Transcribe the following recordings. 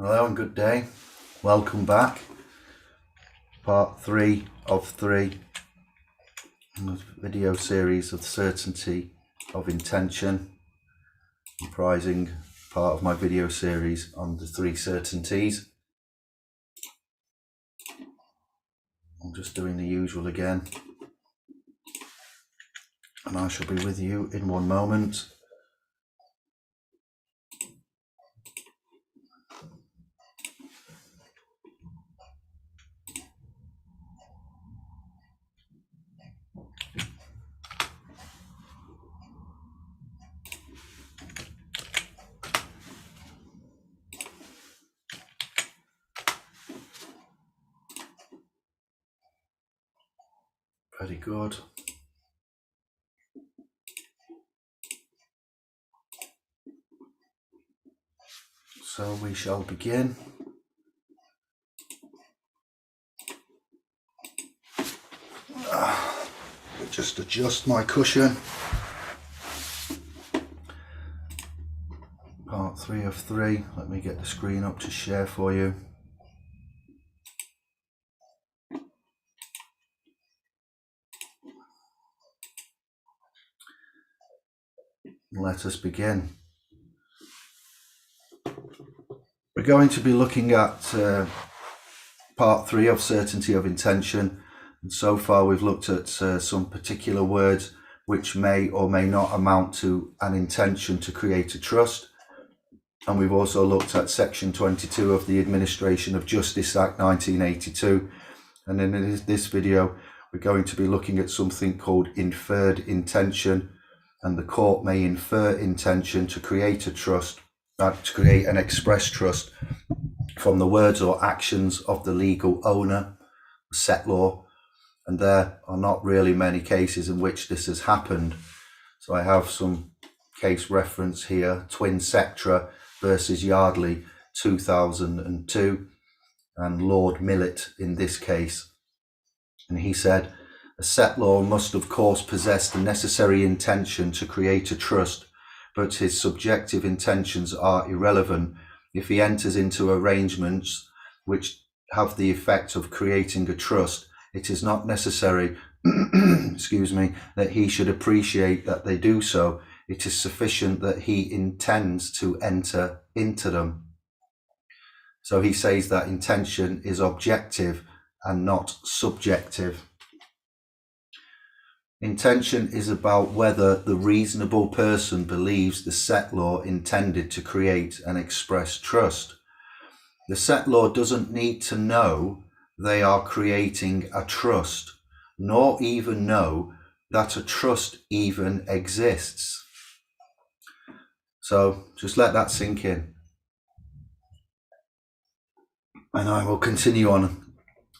Hello and good day. Welcome back. Part 3 of 3 in the video series of Certainty of Intention, comprising part of my video series on the 3 certainties. I'm just doing the usual again, and I shall be with you in one moment. Very good. So we shall begin. Just adjust my cushion. Part 3 of 3. Let me get the screen up to share for you. Let us begin. We're going to be looking at part 3 of Certainty of Intention, and so far we've looked at some particular words which may or may not amount to an intention to create a trust, and we've also looked at section 22 of the Administration of Justice Act 1982, and in this video we're going to be looking at something called inferred intention, and the court may infer intention to create a trust, to create an express trust from the words or actions of the legal owner, the settlor, and there are not really many cases in which this has happened. So I have some case reference here, Twin Sectra versus Yardley 2002, and Lord Millet in this case. And he said, a settlor must of course possess the necessary intention to create a trust, but his subjective intentions are irrelevant if he enters into arrangements which have the effect of creating a trust. It is not necessary that he should appreciate that they do so. It is sufficient that he intends to enter into them. So he says that intention is objective and not subjective. Intention is about whether the reasonable person believes the settlor intended to create an express trust. The settlor doesn't need to know they are creating a trust, nor even know that a trust even exists. So just let that sink in. And I will continue on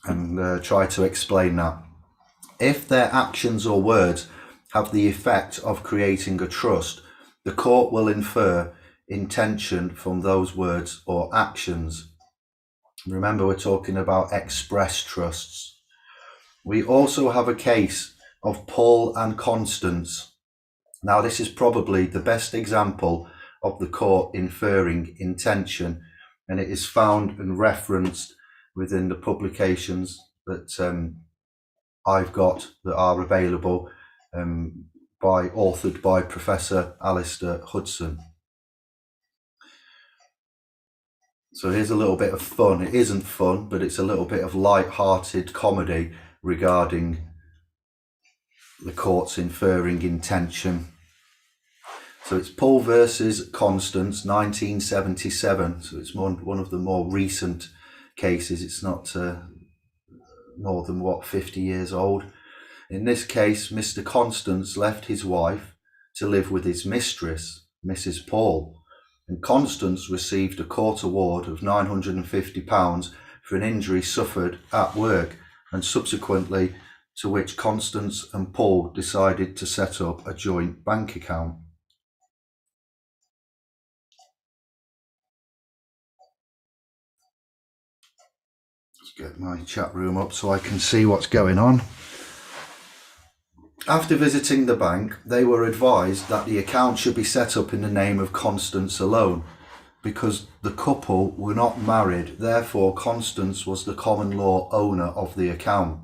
and try to explain that. If their actions or words have the effect of creating a trust, the court will infer intention from those words or actions. Remember, we're talking about express trusts. We also have a case of Paul and Constance. Now, this is probably the best example of the court inferring intention, and it is found and referenced within the publications that I've got that are available, authored by Professor Alistair Hudson. So here's a little bit of fun. It isn't fun, but it's a little bit of light-hearted comedy regarding the court's inferring intention. So it's Paul versus Constance, 1977. So it's one of the more recent cases. It's not more than 50 years old. In this case, Mr. Constance left his wife to live with his mistress, Mrs. Paul, and Constance received a court award of £950 for an injury suffered at work, and subsequently to which Constance and Paul decided to set up a joint bank account. Get my chat room up so I can see what's going on. After visiting the bank, they were advised that the account should be set up in the name of Constance alone, because the couple were not married. Therefore, Constance was the common law owner of the account.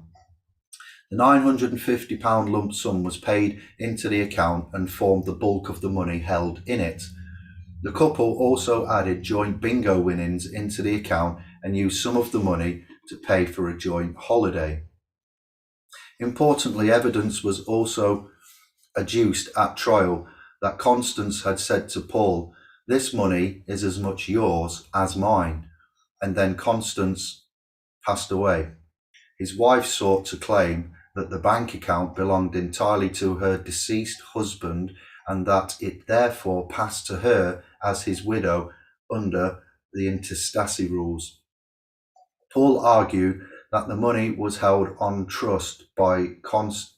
The £950 lump sum was paid into the account and formed the bulk of the money held in it. The couple also added joint bingo winnings into the account and used some of the money to pay for a joint holiday. Importantly, evidence was also adduced at trial that Constance had said to Paul, "This money is as much yours as mine," and then Constance passed away. His wife sought to claim that the bank account belonged entirely to her deceased husband and that it therefore passed to her as his widow under the intestacy rules. Paul argued that the money was held on trust by Constance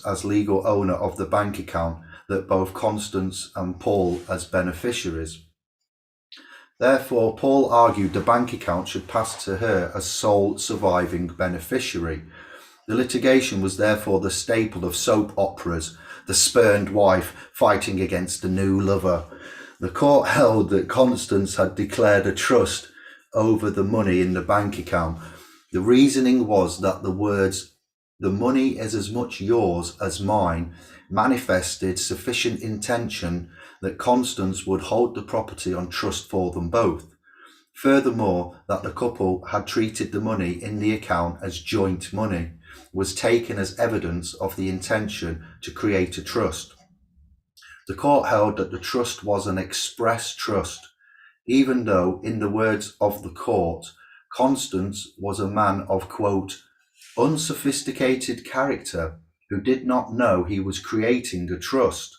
as legal owner of the bank account, that both Constance and Paul as beneficiaries. Therefore, Paul argued the bank account should pass to her as sole surviving beneficiary. The litigation was therefore the staple of soap operas, the spurned wife fighting against the new lover. The court held that Constance had declared a trust over the money in the bank account. The reasoning was that the words, "The money is as much yours as mine," manifested sufficient intention that Constance would hold the property on trust for them both. Furthermore, that the couple had treated the money in the account as joint money was taken as evidence of the intention to create a trust. The court held that the trust was an express trust, even though, in the words of the court, Constance was a man of, quote, unsophisticated character who did not know he was creating a trust.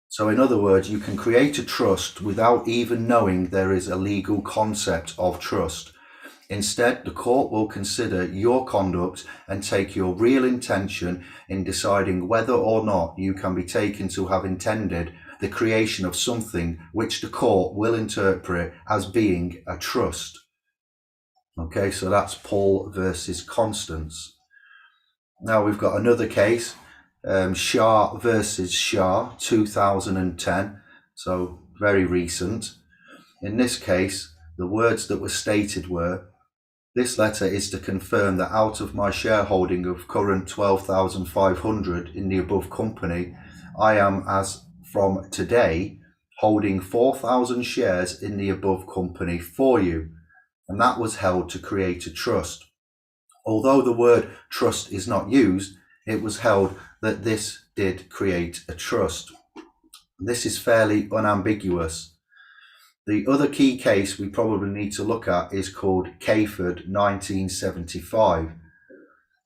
So in other words, you can create a trust without even knowing there is a legal concept of trust. Instead, the court will consider your conduct and take your real intention in deciding whether or not you can be taken to have intended the creation of something which the court will interpret as being a trust. Okay, so that's Paul versus Constance. Now we've got another case, Shah versus Shah, 2010, so very recent. In this case, the words that were stated were, "This letter is to confirm that out of my shareholding of current 12,500 in the above company, I am, as from today, holding 4,000 shares in the above company for you," and that was held to create a trust. Although the word trust is not used, it was held that this did create a trust. This is fairly unambiguous. The other key case we probably need to look at is called Cayford 1975.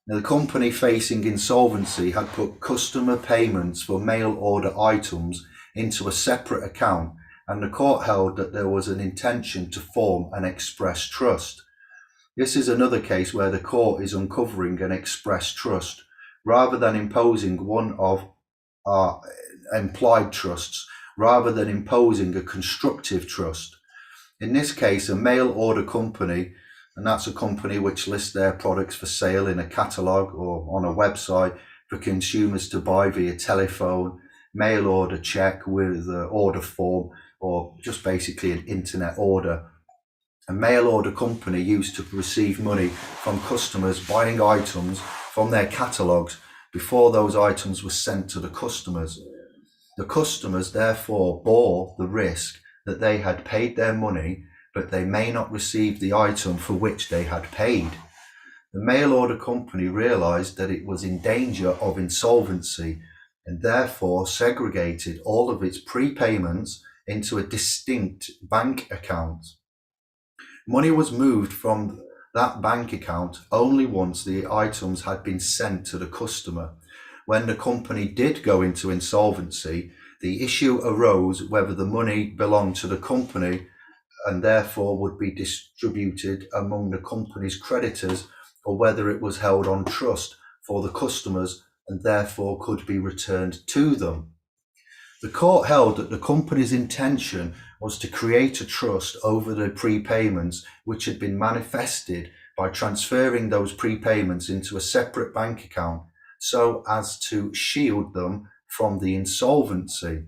Now, the company facing insolvency had put customer payments for mail order items into a separate account, and the court held that there was an intention to form an express trust. This is another case where the court is uncovering an express trust rather than imposing one of our implied trusts, rather than imposing a constructive trust. In this case, a mail order company, and that's a company which lists their products for sale in a catalogue or on a website for consumers to buy via telephone, mail order check with an order form, or just basically an internet order. A mail order company used to receive money from customers buying items from their catalogues before those items were sent to the customers. The customers therefore bore the risk that they had paid their money, but they may not receive the item for which they had paid. The mail order company realized that it was in danger of insolvency and therefore segregated all of its prepayments into a distinct bank account. Money was moved from that bank account only once the items had been sent to the customer. When the company did go into insolvency, the issue arose whether the money belonged to the company and therefore would be distributed among the company's creditors, or whether it was held on trust for the customers and therefore could be returned to them. The court held that the company's intention was to create a trust over the prepayments, which had been manifested by transferring those prepayments into a separate bank account so as to shield them from the insolvency.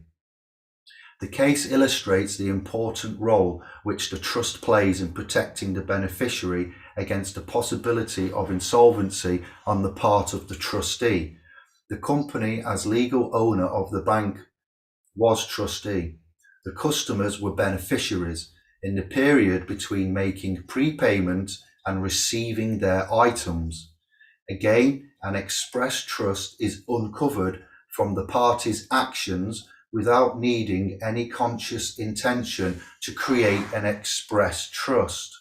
The case illustrates the important role which the trust plays in protecting the beneficiary against the possibility of insolvency on the part of the trustee. The company, as legal owner of the bank, was trustee. The customers were beneficiaries in the period between making prepayment and receiving their items. Again, an express trust is uncovered from the parties' actions without needing any conscious intention to create an express trust.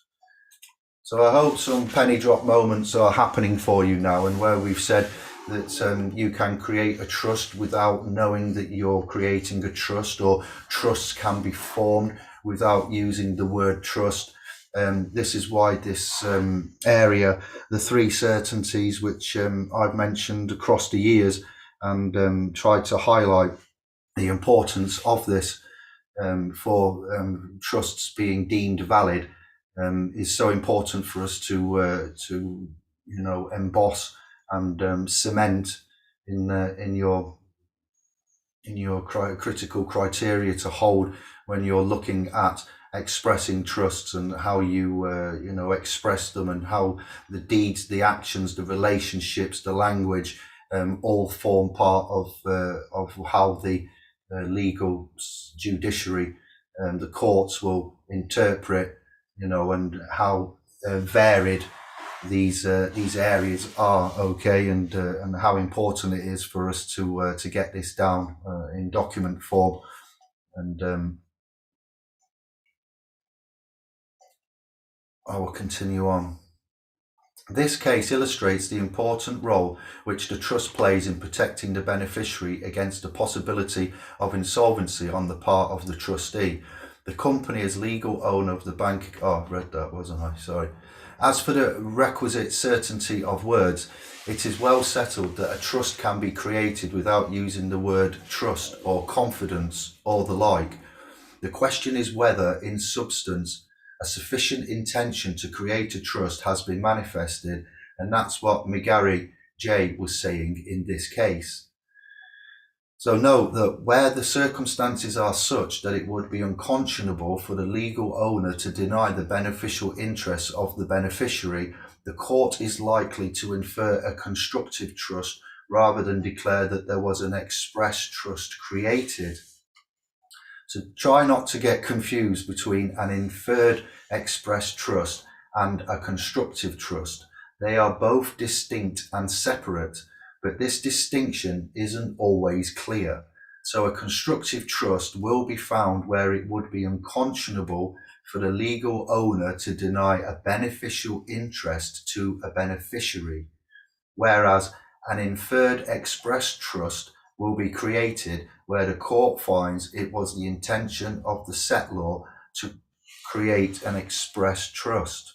So I hope some penny drop moments are happening for you now, and where we've said that you can create a trust without knowing that you're creating a trust, or trusts can be formed without using the word trust. This is why this area, the three certainties which I've mentioned across the years and tried to highlight the importance of this for trusts being deemed valid, is so important for us to emboss and cement in your critical criteria to hold when you're looking at expressing trusts, and how you express them, and how the deeds, the actions, the relationships, the language all form part of how the legal judiciary and the courts will interpret, and how varied these areas are. Okay, and how important it is for us to get this down in document form. And I will continue on. This case illustrates the important role which the trust plays in protecting the beneficiary against the possibility of insolvency on the part of the trustee. The company, as legal owner of the bank... Oh, I've read that, wasn't I? Sorry. As for the requisite certainty of words, it is well settled that a trust can be created without using the word trust or confidence or the like. The question is whether, in substance, a sufficient intention to create a trust has been manifested, and that's what McGarry J was saying in this case. So note that where the circumstances are such that it would be unconscionable for the legal owner to deny the beneficial interests of the beneficiary, the court is likely to infer a constructive trust rather than declare that there was an express trust created. So try not to get confused between an inferred express trust and a constructive trust. They are both distinct and separate, but this distinction isn't always clear. So a constructive trust will be found where it would be unconscionable for the legal owner to deny a beneficial interest to a beneficiary, whereas an inferred express trust will be created where the court finds it was the intention of the settlor to create an express trust.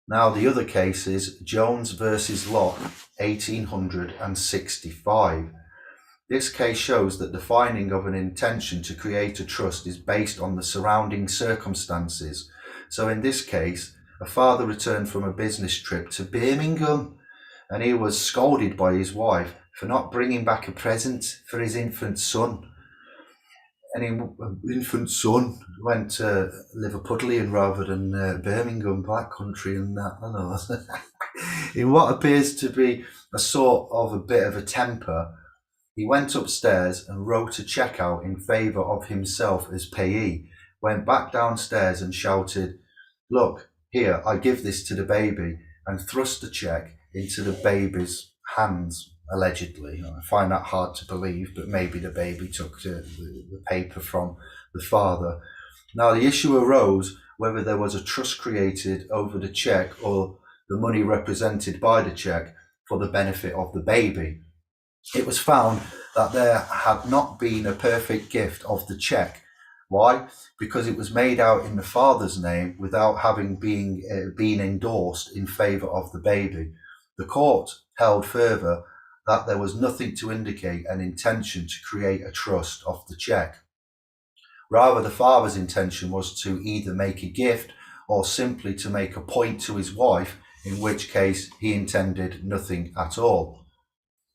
Now the other case is Jones versus Locke, 1865. This case shows that the finding of an intention to create a trust is based on the surrounding circumstances. So in this case, a father returned from a business trip to Birmingham, and he was scolded by his wife for not bringing back a present for his infant son. And his infant son went to Liverpudlian rather than Birmingham, Black Country, and that. I know. In what appears to be a sort of a bit of a temper, he went upstairs and wrote a cheque out in favour of himself as payee, went back downstairs and shouted, "Look, here, I give this to the baby," and thrust the cheque into the baby's hands, allegedly. I find that hard to believe, but maybe the baby took the paper from the father. Now, the issue arose whether there was a trust created over the cheque or the money represented by the cheque for the benefit of the baby. It was found that there had not been a perfect gift of the cheque. Why? Because it was made out in the father's name without having been endorsed in favour of the baby. The court held further that there was nothing to indicate an intention to create a trust of the cheque. Rather, the father's intention was to either make a gift or simply to make a point to his wife, in which case he intended nothing at all.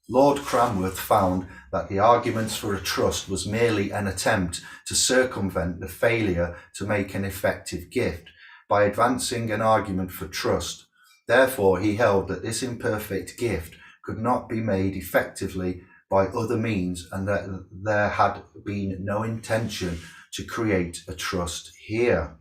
Lord Cranworth found that the arguments for a trust was merely an attempt to circumvent the failure to make an effective gift by advancing an argument for trust. Therefore, he held that this imperfect gift could not be made effectively by other means, and that there had been no intention to create a trust here.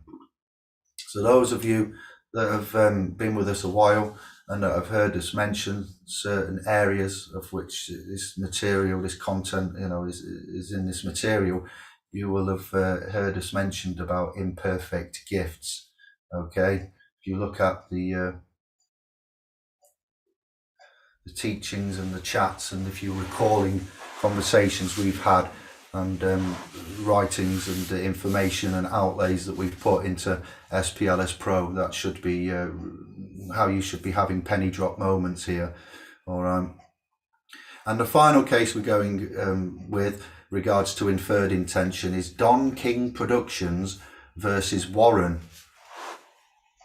So those of you that have been with us a while and that have heard us mention certain areas of which this material, this content, is in this material, you will have heard us mentioned about imperfect gifts. Okay, if you look at the teachings and the chats, and if you're recalling conversations we've had and writings and information and outlays that we've put into SPLS Pro, that should be how you should be having penny drop moments here. All right. And the final case we're going with regards to inferred intention is Don King Productions versus Warren.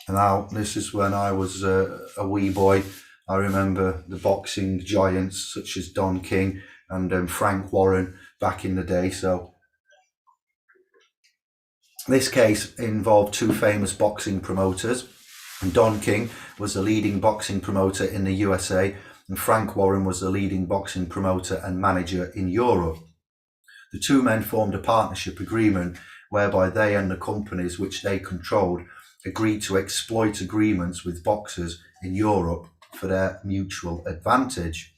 Now, this is when I was a wee boy. I remember the boxing giants such as Don King and Frank Warren back in the day. So this case involved two famous boxing promoters, and Don King was the leading boxing promoter in the USA, and Frank Warren was the leading boxing promoter and manager in Europe. The two men formed a partnership agreement whereby they and the companies which they controlled agreed to exploit agreements with boxers in Europe for their mutual advantage.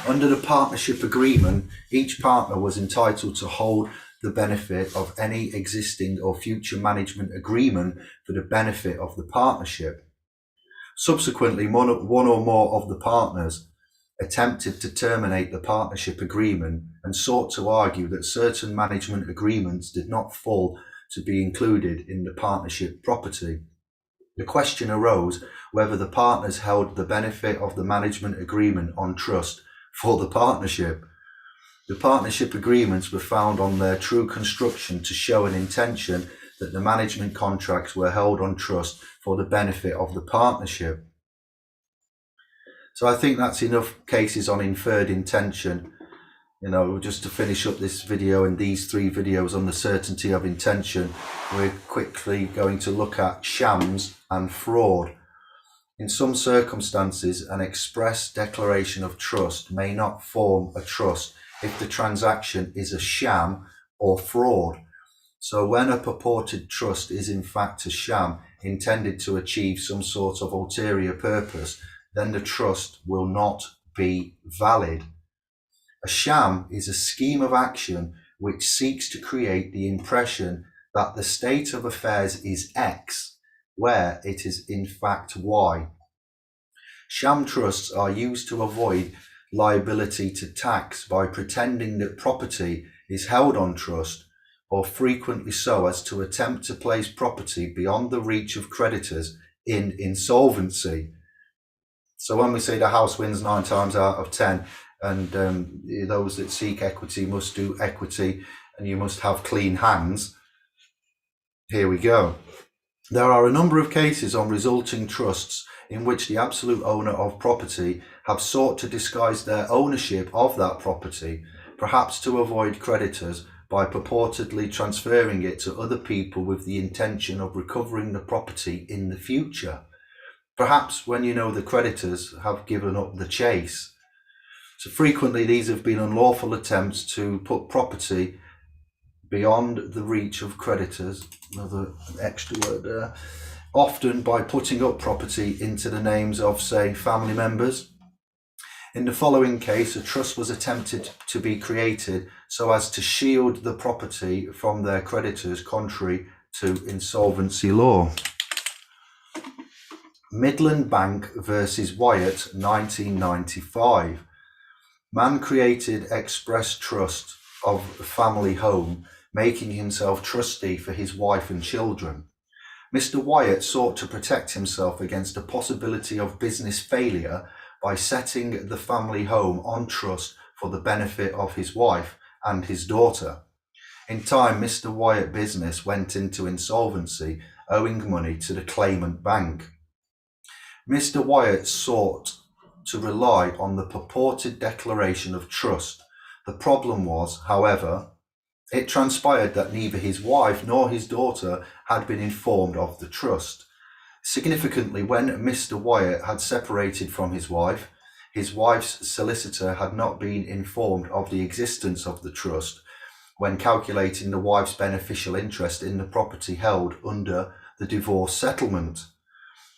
Under the partnership agreement, each partner was entitled to hold the benefit of any existing or future management agreement for the benefit of the partnership. Subsequently, one or more of the partners attempted to terminate the partnership agreement and sought to argue that certain management agreements did not fall to be included in the partnership property. The question arose whether the partners held the benefit of the management agreement on trust for the partnership. The partnership agreements were found on their true construction to show an intention that the management contracts were held on trust for the benefit of the partnership. So I think that's enough cases on inferred intention. Just to finish up this video and these 3 videos on the certainty of intention, we're quickly going to look at shams and fraud. In some circumstances, an express declaration of trust may not form a trust if the transaction is a sham or fraud. So when a purported trust is in fact a sham intended to achieve some sort of ulterior purpose, then the trust will not be valid. A sham is a scheme of action which seeks to create the impression that the state of affairs is X, where it is in fact Y. Sham trusts are used to avoid liability to tax by pretending that property is held on trust, or frequently so as to attempt to place property beyond the reach of creditors in insolvency. So when we say the house wins 9 times out of 10, and those that seek equity must do equity, and you must have clean hands, here we go. There are a number of cases on resulting trusts in which the absolute owner of property have sought to disguise their ownership of that property, perhaps to avoid creditors, by purportedly transferring it to other people with the intention of recovering the property in the future. Perhaps when the creditors have given up the chase. So frequently these have been unlawful attempts to put property beyond the reach of creditors, another extra word there, often by putting up property into the names of, say, family members. In the following case, a trust was attempted to be created so as to shield the property from their creditors, contrary to insolvency law. Midland Bank versus Wyatt, 1995. Man created express trust of family home, making himself trustee for his wife and children. Mr. Wyatt sought to protect himself against the possibility of business failure by setting the family home on trust for the benefit of his wife and his daughter. In time, Mr. Wyatt business went into insolvency, owing money to the claimant bank. Mr. Wyatt sought to rely on the purported declaration of trust. The problem was, however, it transpired that neither his wife nor his daughter had been informed of the trust. Significantly, when Mr. Wyatt had separated from his wife's solicitor had not been informed of the existence of the trust when calculating the wife's beneficial interest in the property held under the divorce settlement.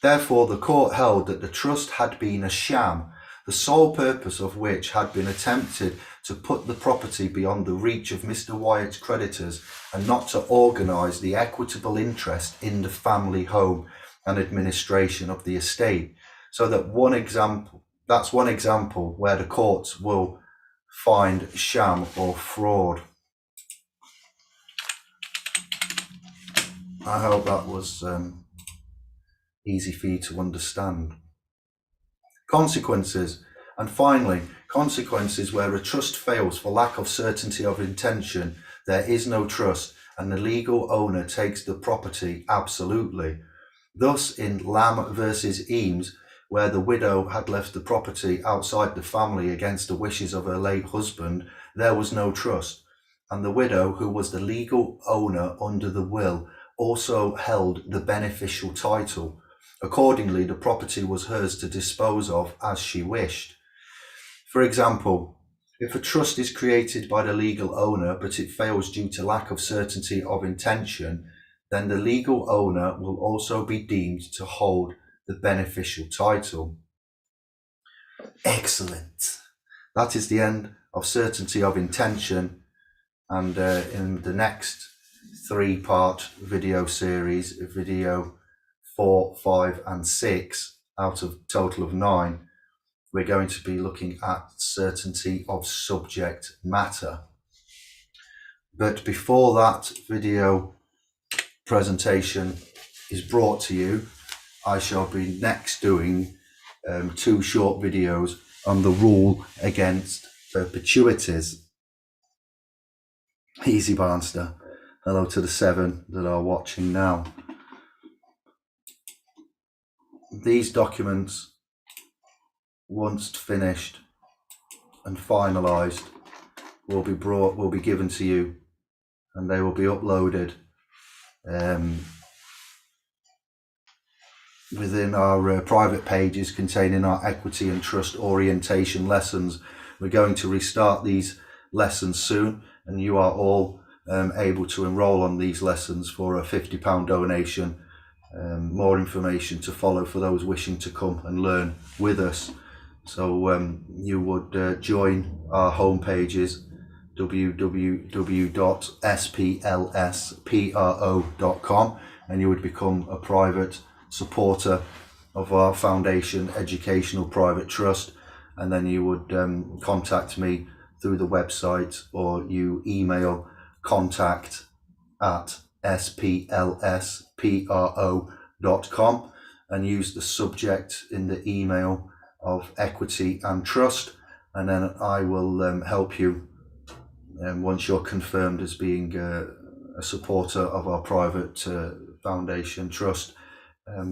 Therefore, the court held that the trust had been a sham, the sole purpose of which had been attempted to put the property beyond the reach of Mr. Wyatt's creditors and not to organise the equitable interest in the family home and administration of the estate. So that's one example where the courts will find sham or fraud. I hope that was easy for you to understand. Consequences. And finally, consequences where a trust fails for lack of certainty of intention. There is no trust and the legal owner takes the property absolutely. Thus, in Lamb versus Eames, where the widow had left the property outside the family against the wishes of her late husband, there was no trust, and the widow, who was the legal owner under the will, also held the beneficial title. Accordingly, the property was hers to dispose of as she wished. For example, if a trust is created by the legal owner but it fails due to lack of certainty of intention, then the legal owner will also be deemed to hold the beneficial title. Excellent. That is the end of certainty of intention, and in the next 3-part video series, video 4, 5 and 6 out of total of 9, we're going to be looking at certainty of subject matter. But before that video presentation is brought to you, I shall be next doing 2 short videos on the rule against perpetuities. Easy Barnster. Hello to the 7 that are watching now. These documents, once finished and finalised, will be given to you, and they will be uploaded within our private pages containing our equity and trust orientation lessons. We're going to restart these lessons soon, and you are all able to enroll on these lessons for a £50 donation. More information to follow for those wishing to come and learn with us. So you would join our home pages, www.splspro.com, and you would become a private supporter of our foundation educational private trust, and then you would contact me through the website, or you email contact@splspro.com and use the subject in the email of equity and trust, and then I will help you once you're confirmed as being a supporter of our private foundation trust,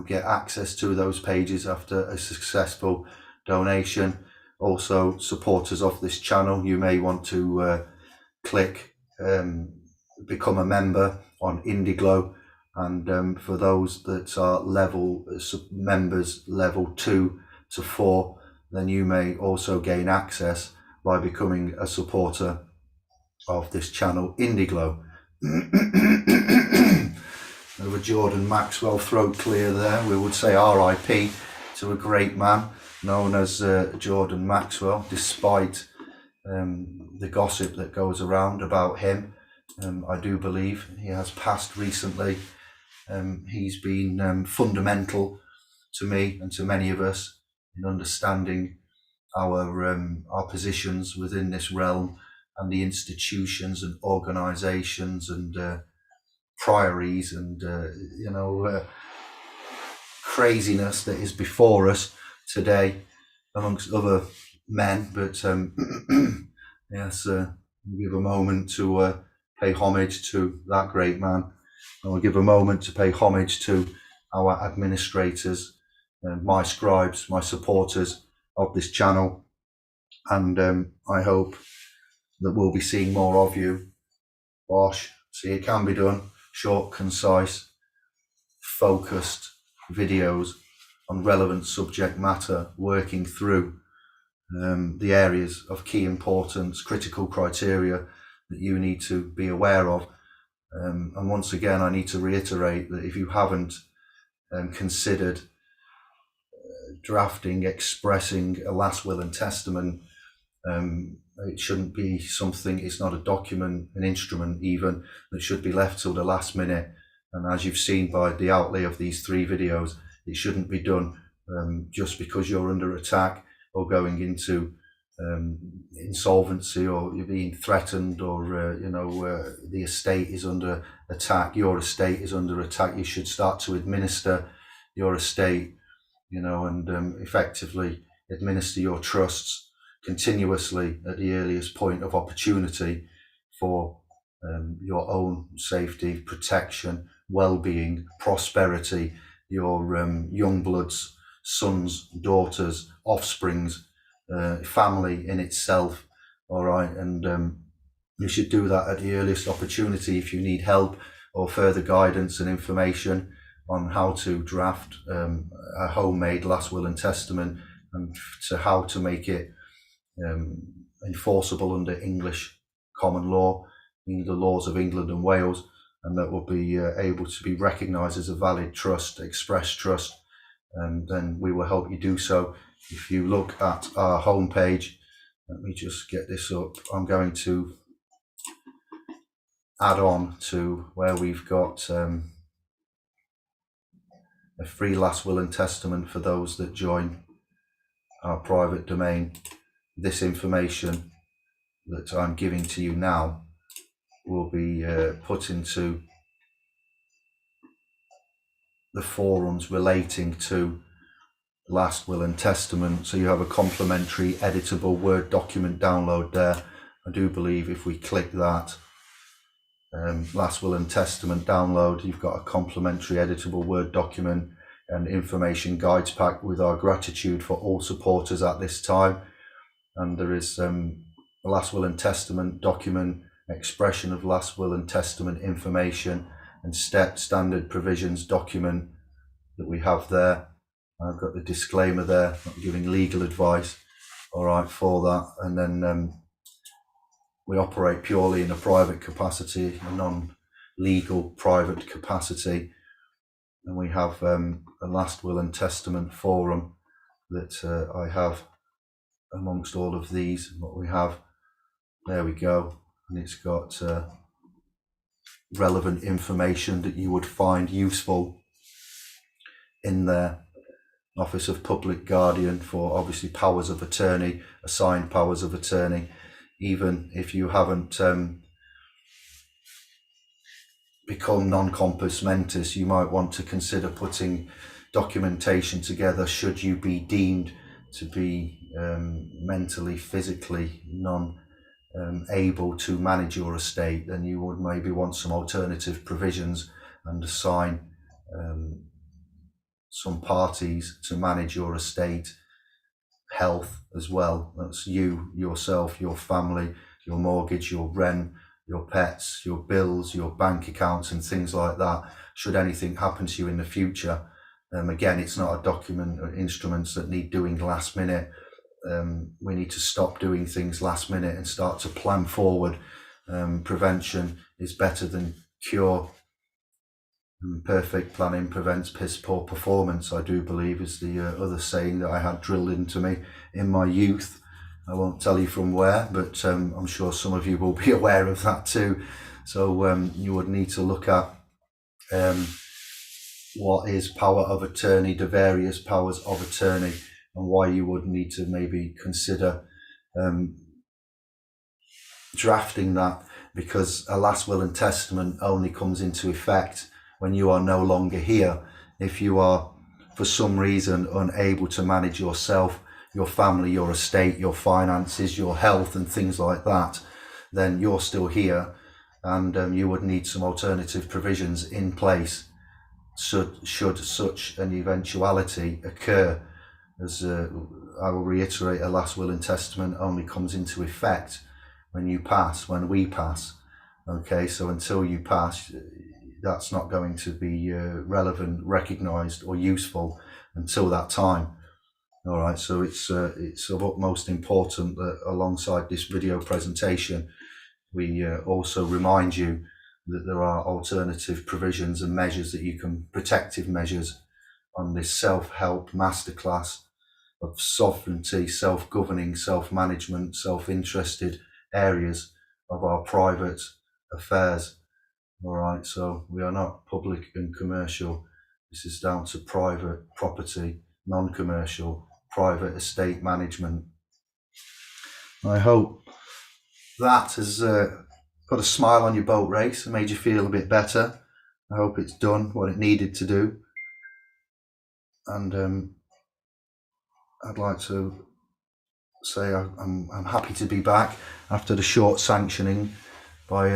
get access to those pages after a successful donation. Also, supporters of this channel, you may want to click become a member on Indiglo, and for those that are members level 2 to 4, then you may also gain access by becoming a supporter of this channel, Indiglo. With Jordan Maxwell, throat clear there. We would say RIP to a great man known as Jordan Maxwell, despite the gossip that goes around about him. I do believe he has passed recently. He's been fundamental to me and to many of us in understanding our positions within this realm, and the institutions and organisations and priories and craziness that is before us today, amongst other men. But yes, we'll give a moment to pay homage to that great man. And we'll give a moment to pay homage to our administrators, my scribes, my supporters, of this channel, and I hope that we'll be seeing more of you. Bosh, see, it can be done. Short, concise, focused videos on relevant subject matter, working through the areas of key importance, critical criteria that you need to be aware of. And once again, I need to reiterate that if you haven't considered drafting, expressing a last will and testament, it shouldn't be something, it's not a document, an instrument even, that should be left till the last minute. And as you've seen by the outlay of these 3 videos, it shouldn't be done just because you're under attack or going into insolvency, or you're being threatened, or the estate is under attack, your estate is under attack. You should start to administer your estate, and effectively administer your trusts continuously at the earliest point of opportunity for your own safety, protection, well-being, prosperity, your young bloods, sons, daughters, offsprings, family in itself. All right, and you should do that at the earliest opportunity. If you need help or further guidance and information on how to draft a homemade last will and testament, and to how to make it enforceable under English common law, meaning the laws of England and Wales, and that will be able to be recognised as a valid trust, express trust, and then we will help you do so. If you look at our homepage, let me just get this up. I'm going to add on to where we've got a free last will and testament for those that join our private domain. This information that I'm giving to you now will be put into the forums relating to last will and testament. So you have a complimentary editable Word document download there. I do believe if we click that last will and testament download, you've got a complimentary editable Word document and information guides pack with our gratitude for all supporters at this time. And there is a last will and testament document, expression of last will and testament information, and standard provisions document that we have there. I've got the disclaimer there, not giving legal advice, all right, for that. And then we operate purely in a private capacity, a non-legal private capacity. And we have a last will and testament forum that I have amongst all of these. What we have, there we go, and it's got relevant information that you would find useful in there. Office of Public Guardian for obviously powers of attorney, assigned powers of attorney. Even if you haven't become non-compos mentis, you might want to consider putting documentation together should you be deemed to be mentally, physically able to manage your estate. Then you would maybe want some alternative provisions and assign some parties to manage your estate, health as well. That's you, yourself, your family, your mortgage, your rent, your pets, your bills, your bank accounts, and things like that. Should anything happen to you in the future, again, it's not a document or instruments that need doing last minute. We need to stop doing things last minute and start to plan forward. Prevention is better than cure. Perfect planning prevents piss poor performance, I do believe, is the other saying that I had drilled into me in my youth. I won't tell you from where, but I'm sure some of you will be aware of that too. So you would need to look at what is power of attorney, the various powers of attorney, and why you would need to maybe consider drafting that, because a last will and testament only comes into effect when you are no longer here. If you are for some reason unable to manage yourself, your family, your estate, your finances, your health and things like that, then you're still here, and you would need some alternative provisions in place should such an eventuality occur. as I will reiterate, a last will and testament only comes into effect when you pass, when we pass. Okay, so until you pass, that's not going to be relevant, recognised or useful until that time. All right, so it's of utmost importance that alongside this video presentation, we also remind you that there are alternative provisions and measures that you can, protective measures, on this self-help masterclass of sovereignty, self-governing, self-management, self-interested areas of our private affairs. All right, so we are not public and commercial. This is down to private property, non-commercial, private estate management. I hope that has put a smile on your boat race and made you feel a bit better. I hope it's done what it needed to do. And I'd like to say I'm happy to be back after the short sanctioning by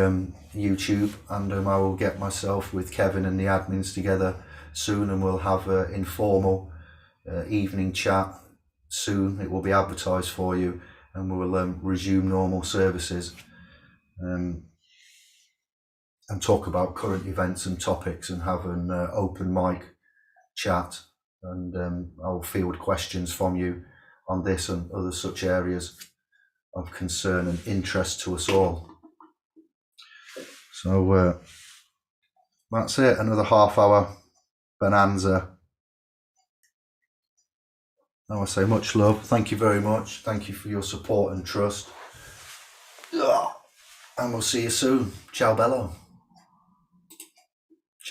YouTube, and I will get myself with Kevin and the admins together soon, and we'll have an informal evening chat soon. It will be advertised for you, and we will resume normal services and talk about current events and topics, and have an open mic chat, and I'll field questions from you on this and other such areas of concern and interest to us all. So that's it, another half-hour bonanza. I want to say much love. Thank you very much. Thank you for your support and trust. And we'll see you soon. Ciao bello.